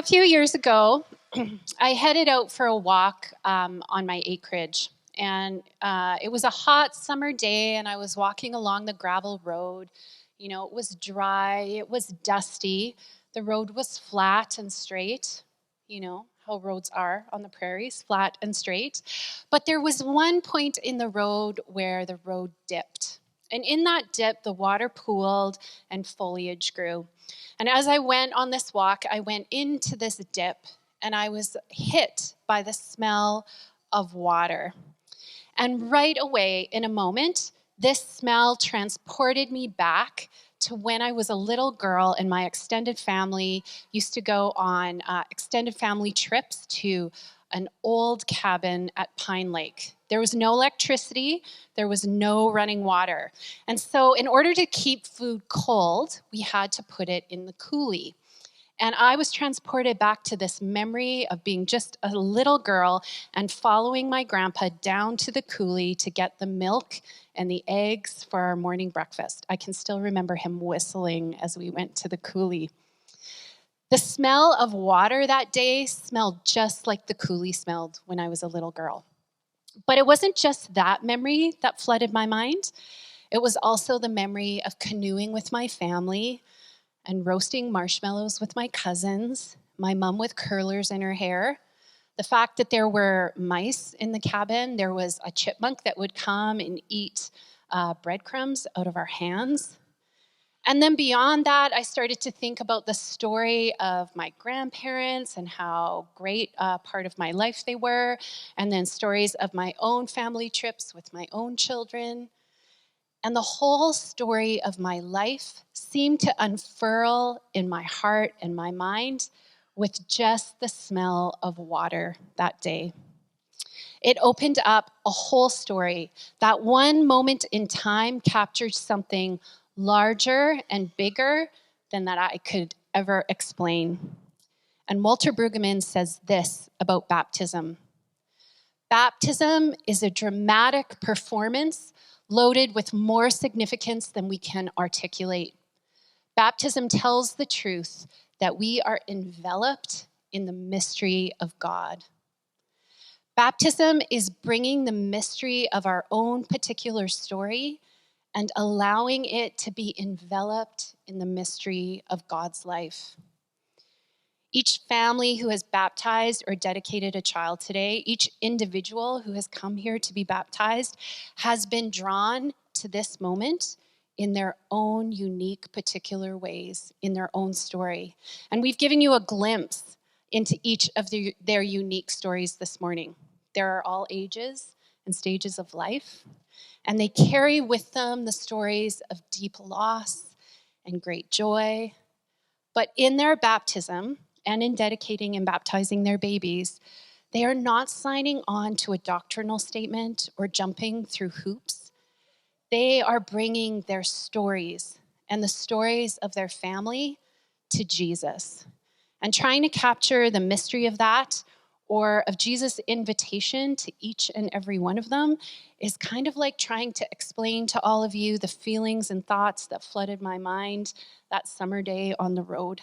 few years ago, I headed out for a walk on my acreage. And it was a hot summer day, and I was walking along the gravel road. You know, it was dry, it was dusty. The road was flat and straight, you know, how roads are on the prairies, flat and straight. But there was one point in the road where the road dipped. And in that dip, the water pooled and foliage grew. And as I went on this walk, I went into this dip and I was hit by the smell of water. And right away, in a moment, this smell transported me back to when I was a little girl and my extended family used to go on extended family trips to an old cabin at Pine Lake. There was no electricity, there was no running water. And so in order to keep food cold, we had to put it in the coulee. And I was transported back to this memory of being just a little girl and following my grandpa down to the coulee to get the milk and the eggs for our morning breakfast. I can still remember him whistling as we went to the coulee. The smell of water that day smelled just like the coulee smelled when I was a little girl. But it wasn't just that memory that flooded my mind. It was also the memory of canoeing with my family and roasting marshmallows with my cousins, my mom with curlers in her hair, the fact that there were mice in the cabin, there was a chipmunk that would come and eat breadcrumbs out of our hands. And then beyond that, I started to think about the story of my grandparents and how great a part of my life they were, and then stories of my own family trips with my own children. And the whole story of my life seemed to unfurl in my heart and my mind with just the smell of water that day. It opened up a whole story. That one moment in time captured something larger and bigger than that I could ever explain. And Walter Brueggemann says this about baptism. Baptism is a dramatic performance loaded with more significance than we can articulate. Baptism tells the truth that we are enveloped in the mystery of God. Baptism is bringing the mystery of our own particular story and allowing it to be enveloped in the mystery of God's life. Each family who has baptized or dedicated a child today, each individual who has come here to be baptized, has been drawn to this moment in their own unique, particular ways, in their own story. And we've given you a glimpse into each of their unique stories this morning. There are all ages and stages of life, and they carry with them the stories of deep loss and great joy. But in their baptism, and in dedicating and baptizing their babies, they are not signing on to a doctrinal statement or jumping through hoops. They are bringing their stories and the stories of their family to Jesus and trying to capture the mystery of that or of Jesus' invitation to each and every one of them is kind of like trying to explain to all of you the feelings and thoughts that flooded my mind that summer day on the road.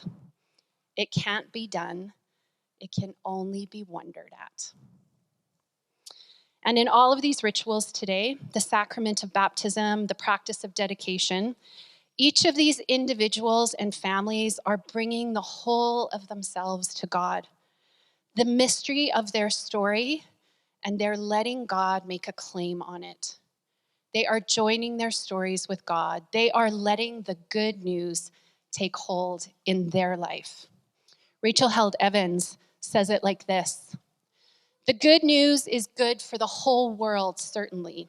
It can't be done. It can only be wondered at. And in all of these rituals today, the sacrament of baptism, the practice of dedication, each of these individuals and families are bringing the whole of themselves to God, the mystery of their story, and they're letting God make a claim on it. They are joining their stories with God. They are letting the good news take hold in their life. Rachel Held Evans says it like this: the good news is good for the whole world, certainly,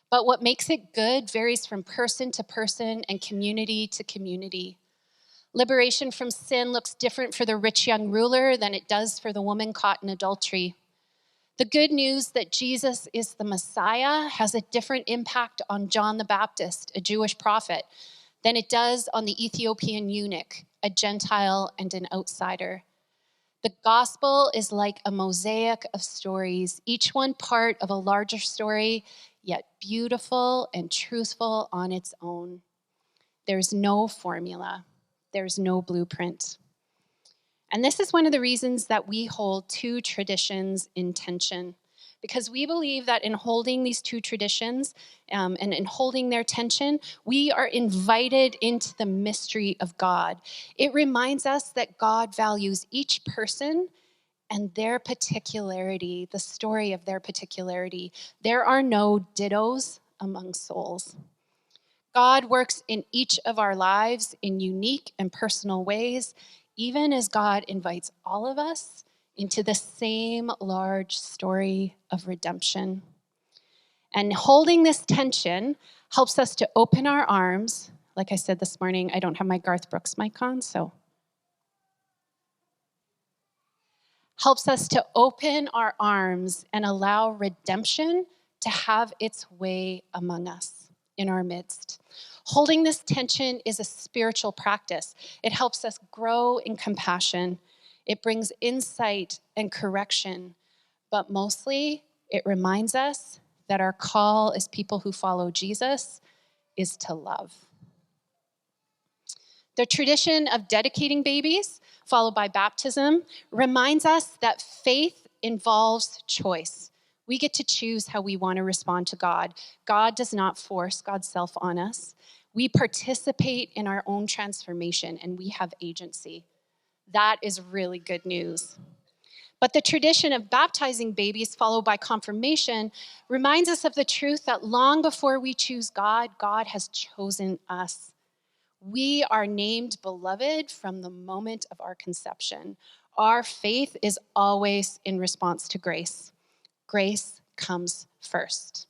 but what makes it good varies from person to person and community to community. Liberation from sin looks different for the rich young ruler than it does for the woman caught in adultery. The good news that Jesus is the Messiah has a different impact on John the Baptist, a Jewish prophet, than it does on the Ethiopian eunuch, a Gentile and an outsider. The gospel is like a mosaic of stories, each one part of a larger story, yet beautiful and truthful on its own. There's no formula. There's no blueprint. And this is one of the reasons that we hold two traditions in tension, because we believe that in holding these two traditions and in holding their tension, we are invited into the mystery of God. It reminds us that God values each person and their particularity, the story of their particularity. There are no dittos among souls. God works in each of our lives in unique and personal ways, even as God invites all of us into the same large story of redemption. And holding this tension helps us to open our arms. Like I said this morning, I don't have my Garth Brooks mic on, so. Helps us to open our arms and allow redemption to have its way among us, in our midst. Holding this tension is a spiritual practice. It helps us grow in compassion. It brings insight and correction, but mostly it reminds us that our call as people who follow Jesus is to love. The tradition of dedicating babies, followed by baptism, reminds us that faith involves choice. We get to choose how we want to respond to God. God does not force God's self on us. We participate in our own transformation, and we have agency. That is really good news. But the tradition of baptizing babies, followed by confirmation, reminds us of the truth that long before we choose God, God has chosen us. We are named beloved from the moment of our conception. Our faith is always in response to grace. Grace comes first.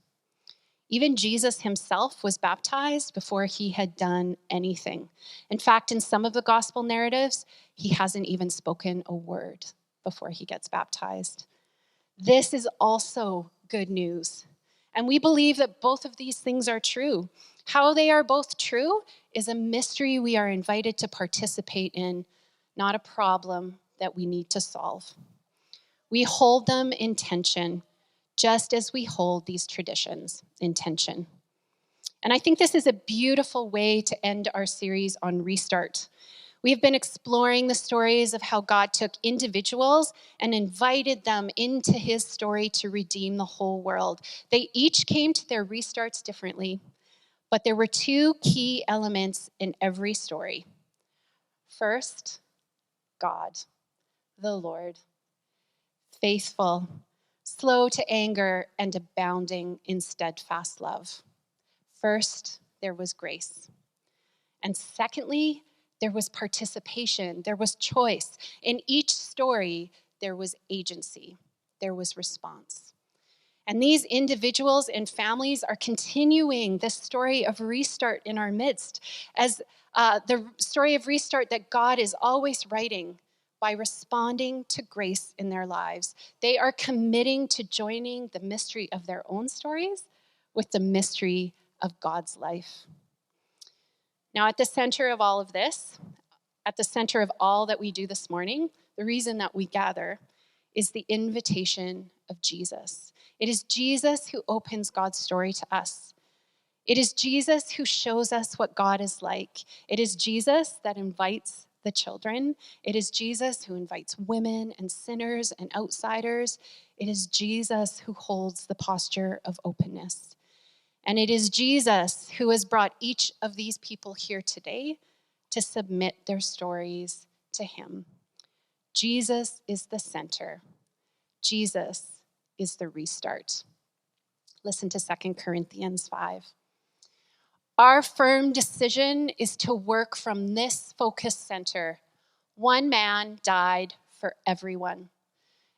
Even Jesus himself was baptized before he had done anything. In fact, in some of the gospel narratives, he hasn't even spoken a word before he gets baptized. This is also good news. And we believe that both of these things are true. How they are both true is a mystery we are invited to participate in, not a problem that we need to solve. We hold them in tension, just as we hold these traditions in tension. And I think this is a beautiful way to end our series on Restart. We've been exploring the stories of how God took individuals and invited them into his story to redeem the whole world. They each came to their restarts differently, but there were two key elements in every story. First, God, the Lord, faithful, slow to anger, and abounding in steadfast love. First, there was grace. And secondly, there was participation, there was choice. In each story, there was agency, there was response. And these individuals and families are continuing this story of restart in our midst, as the story of restart that God is always writing by responding to grace in their lives. They are committing to joining the mystery of their own stories with the mystery of God's life. Now, at the center of all of this, at the center of all that we do this morning, the reason that we gather is the invitation of Jesus. It is Jesus who opens God's story to us. It is Jesus who shows us what God is like. It is Jesus that invites the children. It is Jesus who invites women and sinners and outsiders. It is Jesus who holds the posture of openness. And it is Jesus who has brought each of these people here today to submit their stories to him. Jesus is the center. Jesus is the restart. Listen to 2 Corinthians 5. Our firm decision is to work from this focus center. One man died for everyone.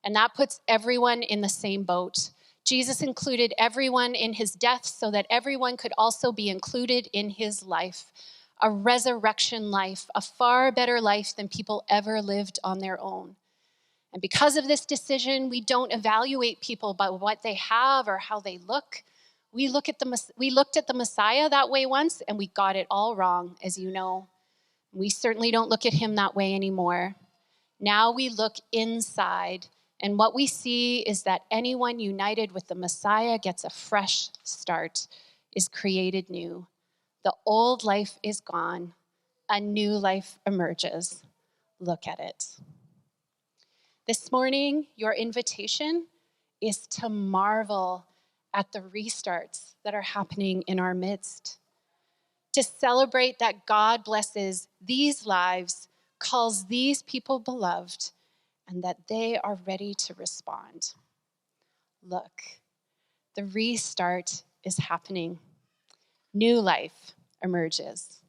And that puts everyone in the same boat. Jesus included everyone in his death so that everyone could also be included in his life. A resurrection life, a far better life than people ever lived on their own. And because of this decision, we don't evaluate people by what they have or how they look. We looked at the Messiah that way once, and we got it all wrong, as you know. We certainly don't look at him that way anymore. Now we look inside, and what we see is that anyone united with the Messiah gets a fresh start, is created new. The old life is gone. A new life emerges. Look at it. This morning, your invitation is to marvel at the restarts that are happening in our midst, to celebrate that God blesses these lives, calls these people beloved, and that they are ready to respond. Look, the restart is happening. New life emerges.